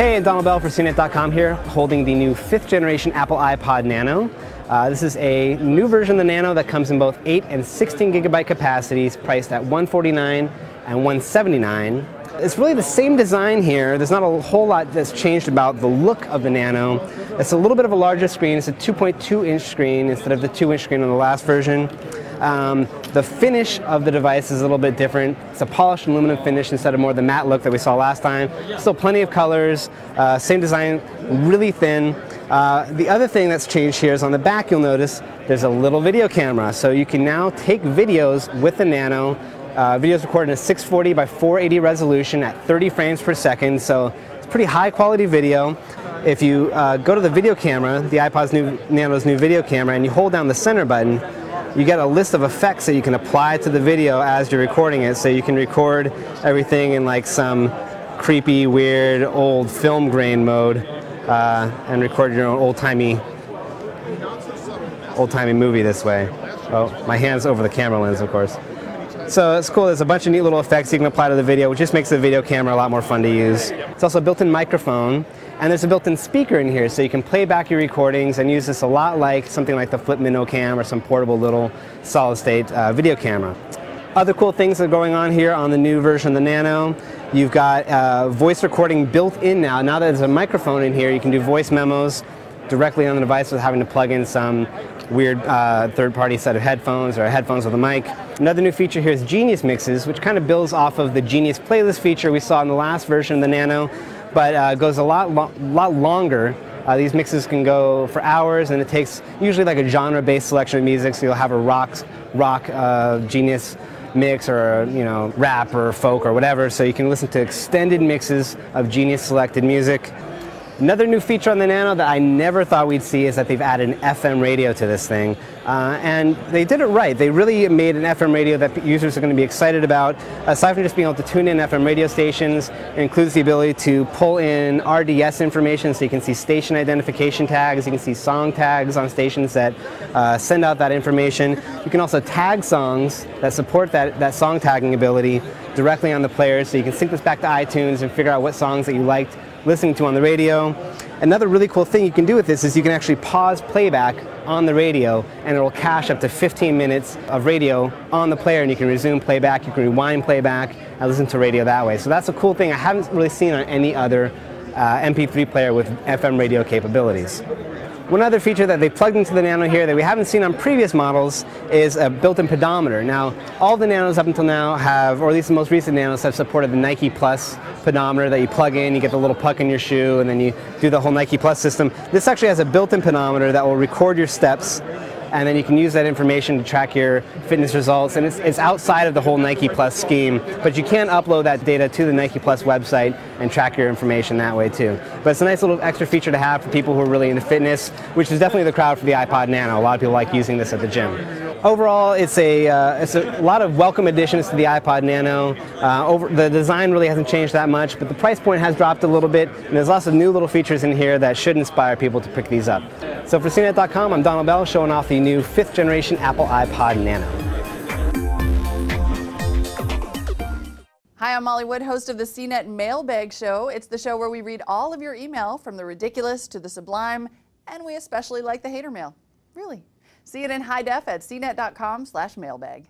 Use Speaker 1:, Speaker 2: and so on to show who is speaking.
Speaker 1: Hey, Donald Bell for CNET.com here, holding the new 5th generation Apple iPod Nano. This is a new version of the Nano that comes in both 8 and 16 gigabyte capacities, priced at $149 and $179. It's really the same design here. There's not a whole lot that's changed about the look of the Nano. It's a little bit of a larger screen. It's a 2.2-inch screen instead of the 2-inch screen on the last version. The finish of the device is a little bit different. It's a polished aluminum finish instead of more the matte look that we saw last time. Still plenty of colors, same design, really thin. The other thing that's changed here is on the back you'll notice there's a little video camera. So you can now take videos with the Nano. Videos recorded in a 640 by 480 resolution at 30 frames per second, so it's pretty high quality video. If you go to the video camera, the Nano's new video camera, and you hold down the center button, you get a list of effects that you can apply to the video as you're recording it. So you can record everything in like some creepy, weird, old film grain mode and record your own old-timey movie this way. Oh, my hand's over the camera lens, of course. So it's cool, there's a bunch of neat little effects you can apply to the video, which just makes the video camera a lot more fun to use. It's also a built-in microphone, and there's a built-in speaker in here, so you can play back your recordings and use this a lot like something like the Flip Minnow Cam or some portable little solid-state video camera. Other cool things that are going on here on the new version of the Nano. You've got voice recording built in now. Now that there's a microphone in here, you can do voice memos directly on the device without having to plug in some weird third-party set of headphones or headphones with a mic. Another new feature here is Genius Mixes, which kind of builds off of the Genius Playlist feature we saw in the last version of the Nano, but goes a lot longer. These mixes can go for hours, and it takes usually like a genre-based selection of music, so you'll have a rock Genius mix, or rap or folk or whatever, so you can listen to extended mixes of Genius selected music. Another new feature on the Nano that I never thought we'd see is that they've added an FM radio to this thing. And they did it right. They really made an FM radio that users are going to be excited about. Aside from just being able to tune in FM radio stations, it includes the ability to pull in RDS information, so you can see station identification tags, you can see song tags on stations that send out that information. You can also tag songs that support that song tagging ability directly on the player, so you can sync this back to iTunes and figure out what songs that you liked listening to on the radio. Another really cool thing you can do with this is you can actually pause playback on the radio, and it will cache up to 15 minutes of radio on the player, and you can resume playback, you can rewind playback, and listen to radio that way. So that's a cool thing I haven't really seen on any other MP3 player with FM radio capabilities. One other feature that they plugged into the Nano here that we haven't seen on previous models is a built-in pedometer. Now, all the Nanos up until now have, or at least the most recent Nanos, have supported the Nike Plus pedometer that you plug in, you get the little puck in your shoe, and then you do the whole Nike Plus system. This actually has a built-in pedometer that will record your steps, and then you can use that information to track your fitness results, and it's outside of the whole Nike Plus scheme, but you can upload that data to the Nike Plus website and track your information that way too. But it's a nice little extra feature to have for people who are really into fitness, which is definitely the crowd for the iPod Nano. A lot of people like using this at the gym. Overall, it's a lot of welcome additions to the iPod Nano. The design really hasn't changed that much, but the price point has dropped a little bit, and there's lots of new little features in here that should inspire people to pick these up. So for CNET.com, I'm Donald Bell, showing off the new 5th generation Apple iPod Nano.
Speaker 2: Hi, I'm Molly Wood, host of the CNET Mailbag Show. It's the show where we read all of your email, from the ridiculous to the sublime, and we especially like the hater mail. Really. See it in high def at cnet.com/mailbag.